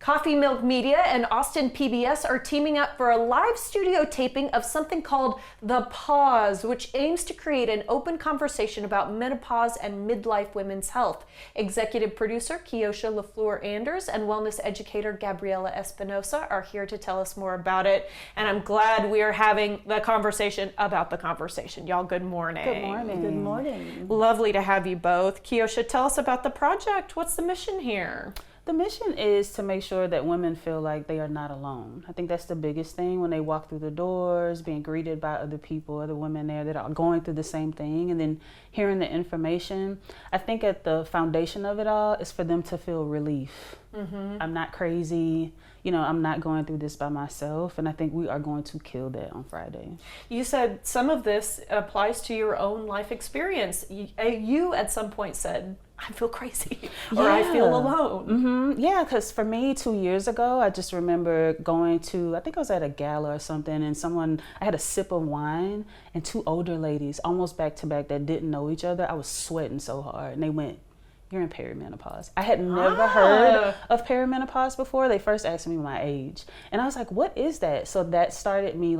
Coffee Milk Media and Austin PBS are teaming up for a live studio taping of something called The Pause, which aims to create an open conversation about menopause and midlife women's health. Executive producer Kiosha LaFleur-Anders and wellness educator Gabriela Espinosa are here to tell us more about it. And I'm glad we are having the conversation about the conversation. Y'all, good morning. Good morning. Good morning. Lovely to have you both. Kiosha, tell us about the project. What's the mission here? The mission is to make sure that women feel like they are not alone. I think that's the biggest thing when they walk through the doors, being greeted by other people, other women there that are going through the same thing, and then hearing the information. I think at the foundation of it all is for them to feel relief. Mm-hmm. I'm not crazy. I'm not going through this by myself, and I think we are going to kill that on Friday. You said some of this applies to your own life experience. You at some point said, I feel crazy, or I feel alone. Mm-hmm. Yeah, because for me, 2 years ago, I just remember going to, I think I was at a gala or something, and I had a sip of wine, and two older ladies, almost back to back, that didn't know each other. I was sweating so hard, and they went, "You're in perimenopause." I had never heard of perimenopause before. They first asked me my age, and I was like, "What is that?" So that started me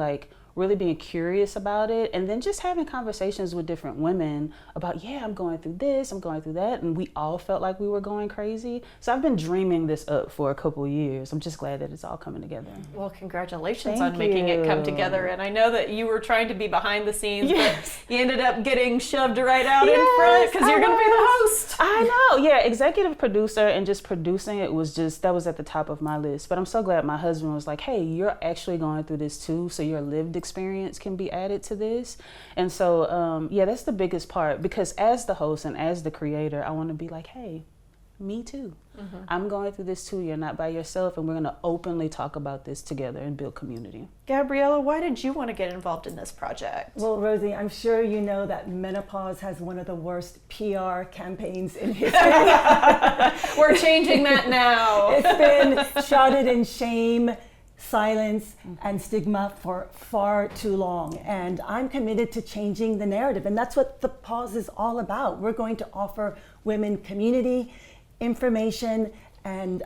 really being curious about it, and then just having conversations with different women about, I'm going through this, I'm going through that, and we all felt like we were going crazy. So I've been dreaming this up for a couple of years. I'm just glad that it's all coming together. Well, congratulations on making it come together. And I know that you were trying to be behind the scenes, but you ended up getting shoved right out in front because you're going to be the host. I know, executive producer and just producing it that was at the top of my list. But I'm so glad my husband was like, hey, you're actually going through this too, so your lived experience can be added to this. And so that's the biggest part, because as the host and as the creator, I want to be like, hey, me too. Mm-hmm. I'm going through this too. You're not by yourself, and we're going to openly talk about this together and build community. Gabriela, why did you want to get involved in this project? Well, Rosie, I'm sure you know that menopause has one of the worst PR campaigns in history. We're changing that now. It's been shrouded in shame, silence, and stigma for far too long. And I'm committed to changing the narrative. And that's what The Pause is all about. We're going to offer women community, information, and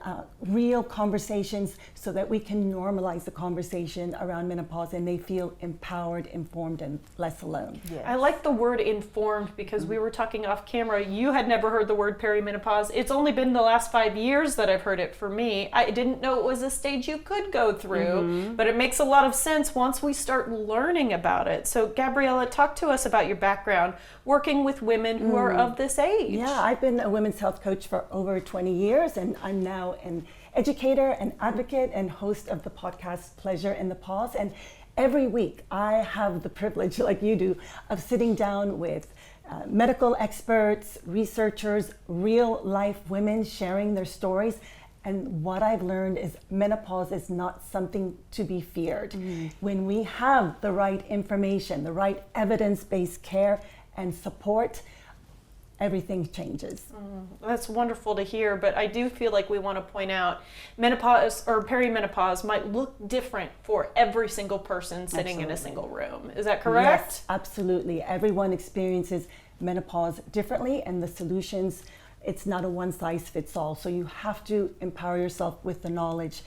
real conversations so that we can normalize the conversation around menopause and they feel empowered, informed, and less alone. Yes. I like the word informed because we were talking off camera. You had never heard the word perimenopause. It's only been the last 5 years that I've heard it for me. I didn't know it was a stage you could go through, but it makes a lot of sense once we start learning about it. So Gabriela, talk to us about your background working with women who are of this age. Yeah, I've been a women's health coach for over 20 years, and I'm now an educator, an advocate, and host of the podcast Pleasure in the Pause. And every week I have the privilege, like you do, of sitting down with medical experts, researchers, real life women sharing their stories. And what I've learned is menopause is not something to be feared. When we have the right information, the right evidence-based care and support, everything changes. That's wonderful to hear, but I do feel like we want to point out menopause or perimenopause might look different for every single person sitting in a single room. Is that correct? Yes, absolutely. Everyone experiences menopause differently, and the solutions, it's not a one-size-fits-all. So you have to empower yourself with the knowledge,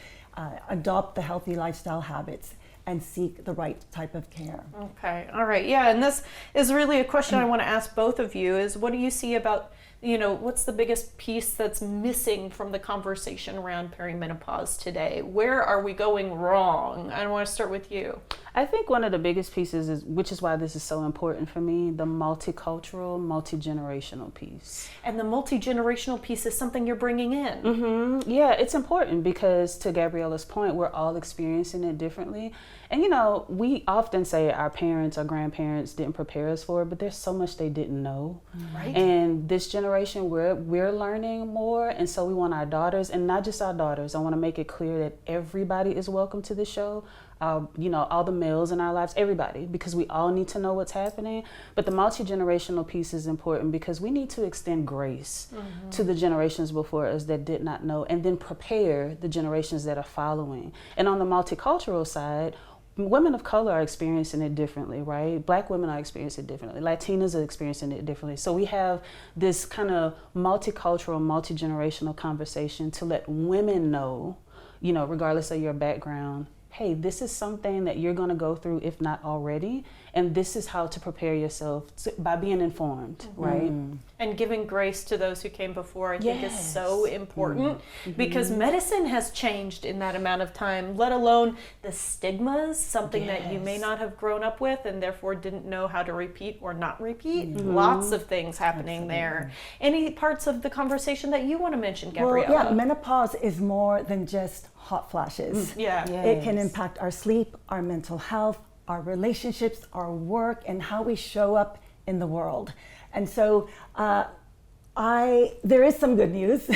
adopt the healthy lifestyle habits, and seek the right type of care. Okay, all right, yeah, and this is really a question I want to ask both of you is what do you see about, what's the biggest piece that's missing from the conversation around perimenopause today? Where are we going wrong? I want to start with you. I think one of the biggest pieces is, which is why this is so important for me, the multicultural, multi-generational piece. And the multi-generational piece is something you're bringing in. Mm-hmm. Yeah, it's important because to Gabriela's point, we're all experiencing it differently. And we often say our parents or grandparents didn't prepare us for it, but there's so much they didn't know. Right. And this generation, we're learning more, and so we want our daughters, and not just our daughters. I want to make it clear that everybody is welcome to the show. All the males in our lives, everybody, because we all need to know what's happening. But the multi-generational piece is important because we need to extend grace to the generations before us that did not know, and then prepare the generations that are following. And on the multicultural side, women of color are experiencing it differently, right? Black women are experiencing it differently. Latinas are experiencing it differently. So we have this kind of multicultural, multi-generational conversation to let women know you know, regardless of your background, hey, this is something that you're going to go through, if not already, and this is how to prepare yourself by being informed, right? And giving grace to those who came before, I think, is Yes. so important because medicine has changed in that amount of time, let alone the stigmas, something that you may Yes. not have grown up with and therefore didn't know how to repeat or not repeat. Lots of things happening there. Any parts of the conversation that you want to mention, Gabriella? Well, yeah, menopause is more than just hot flashes. Yeah. It can Yes. impact our sleep, our mental health, our relationships, our work, and how we show up in the world. And so there is some good news.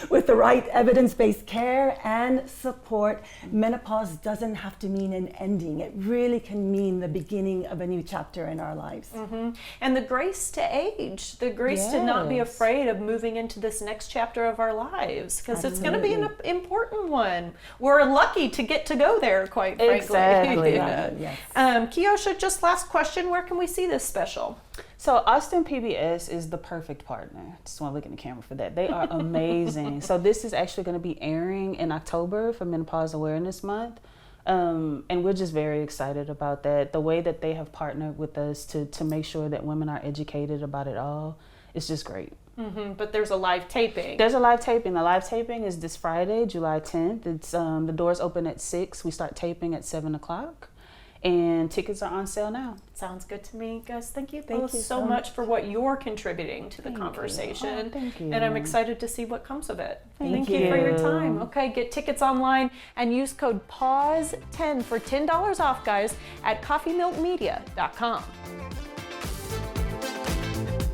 With the right evidence-based care and support, menopause doesn't have to mean an ending. It really can mean the beginning of a new chapter in our lives. And the grace to age, the grace to not be Yes. afraid of moving into this next chapter of our lives, because it's going to be an important one. We're lucky to get to go there, quite frankly. Exactly. Yes. Kiosha, just last question, where can we see this special? So Austin PBS is the perfect partner. Just want to look in the camera for that. They are amazing. So this is actually going to be airing in October for Menopause Awareness Month. And we're just very excited about that. The way that they have partnered with us to make sure that women are educated about it all, it's just great. But there's a live taping. There's a live taping. The live taping is this Friday, July 10th. It's the doors open at 6. We start taping at 7 o'clock. And tickets are on sale now. Sounds good to me, guys. Thank you Thank both you so so much for what you're contributing to the Thank you. conversation. Oh, thank you. And I'm excited to see what comes of it. Thank you for your you. time. Okay, get tickets online and use code PAUSE10 for $10 off, guys, at coffeemilkmedia.com.